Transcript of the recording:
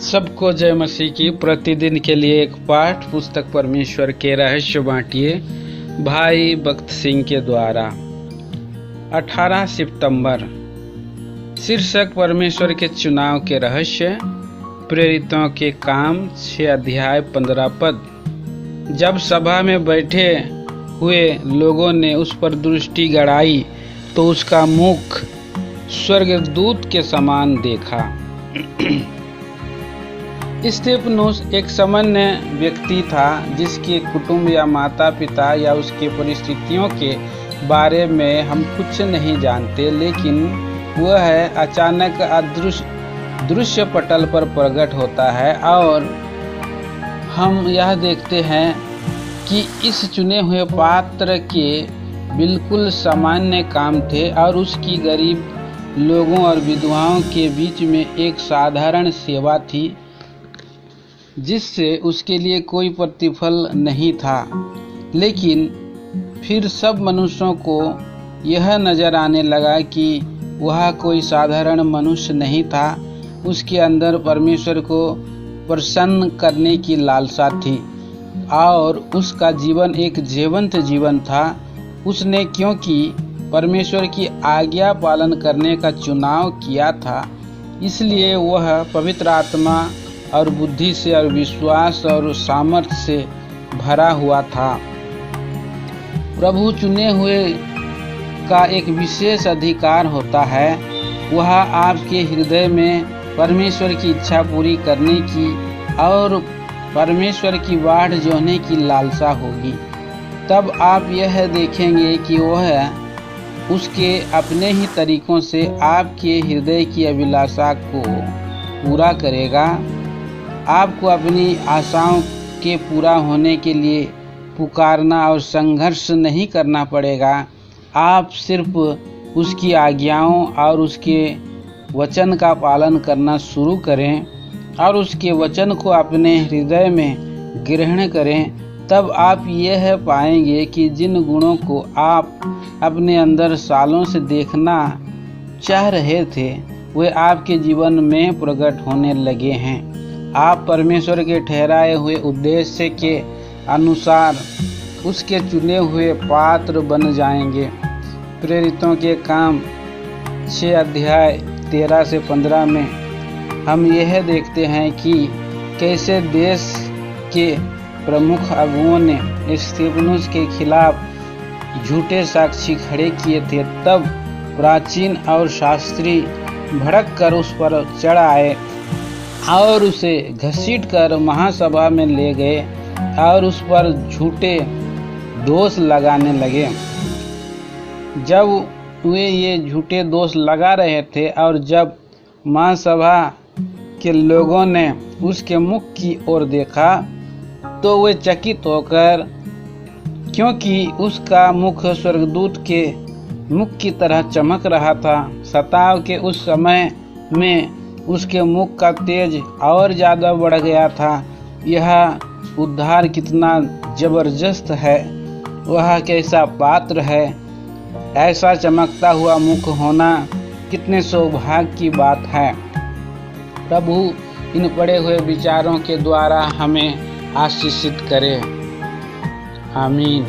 सबको जय मसीह की। प्रतिदिन के लिए एक पाठ पुस्तक परमेश्वर के रहस्य बांटिए भाई भक्त सिंह के द्वारा। 18 सितंबर। शीर्षक परमेश्वर के चुनाव के रहस्य। प्रेरितों के काम 6 अध्याय 15 पद। जब सभा में बैठे हुए लोगों ने उस पर दृष्टि गड़ाई तो उसका मुख स्वर्गदूत के समान देखा। स्तेफनुस एक सामान्य व्यक्ति था जिसके कुटुंब या माता पिता या उसके परिस्थितियों के बारे में हम कुछ नहीं जानते, लेकिन वह अचानक दृश्य पटल पर प्रकट होता है और हम यह देखते हैं कि इस चुने हुए पात्र के बिल्कुल सामान्य काम थे और उसकी गरीब लोगों और विधवाओं के बीच में एक साधारण सेवा थी जिससे उसके लिए कोई प्रतिफल नहीं था। लेकिन फिर सब मनुष्यों को यह नजर आने लगा कि वह कोई साधारण मनुष्य नहीं था। उसके अंदर परमेश्वर को प्रसन्न करने की लालसा थी और उसका जीवन एक जीवंत जीवन था। उसने क्योंकि परमेश्वर की आज्ञा पालन करने का चुनाव किया था, इसलिए वह पवित्र आत्मा और बुद्धि से और विश्वास और सामर्थ्य से भरा हुआ था। प्रभु चुने हुए का एक विशेष अधिकार होता है। वह आपके हृदय में परमेश्वर की इच्छा पूरी करने की और परमेश्वर की बाढ़ जोहने की लालसा होगी। तब आप यह देखेंगे कि वह उसके अपने ही तरीकों से आपके हृदय की अभिलाषा को पूरा करेगा। आपको अपनी आशाओं के पूरा होने के लिए पुकारना और संघर्ष नहीं करना पड़ेगा। आप सिर्फ उसकी आज्ञाओं और उसके वचन का पालन करना शुरू करें और उसके वचन को अपने हृदय में ग्रहण करें। तब आप यह पाएंगे कि जिन गुणों को आप अपने अंदर सालों से देखना चाह रहे थे वे आपके जीवन में प्रकट होने लगे हैं। आप परमेश्वर के ठहराए हुए उद्देश्य के अनुसार उसके चुने हुए पात्र बन जाएंगे। प्रेरितों के काम 6 अध्याय 13 से 15 में हम यह देखते हैं कि कैसे देश के प्रमुख अगुओं ने स्तेफनुस के खिलाफ झूठे साक्षी खड़े किए थे। तब प्राचीन और शास्त्री भड़क कर उस पर चढ़ आए और उसे घसीटकर महासभा में ले गए और उस पर झूठे दोष लगाने लगे। जब वे ये झूठे दोष लगा रहे थे और जब महासभा के लोगों ने उसके मुख की ओर देखा तो वे चकित होकर, क्योंकि उसका मुख स्वर्गदूत के मुख की तरह चमक रहा था। सताव के उस समय में उसके मुख का तेज और ज़्यादा बढ़ गया था। यह उद्धार कितना जबरदस्त है, वह कैसा पात्र है। ऐसा चमकता हुआ मुख होना कितने सौभाग्य की बात है। प्रभु इन पड़े हुए विचारों के द्वारा हमें आशीषित करे। आमीन।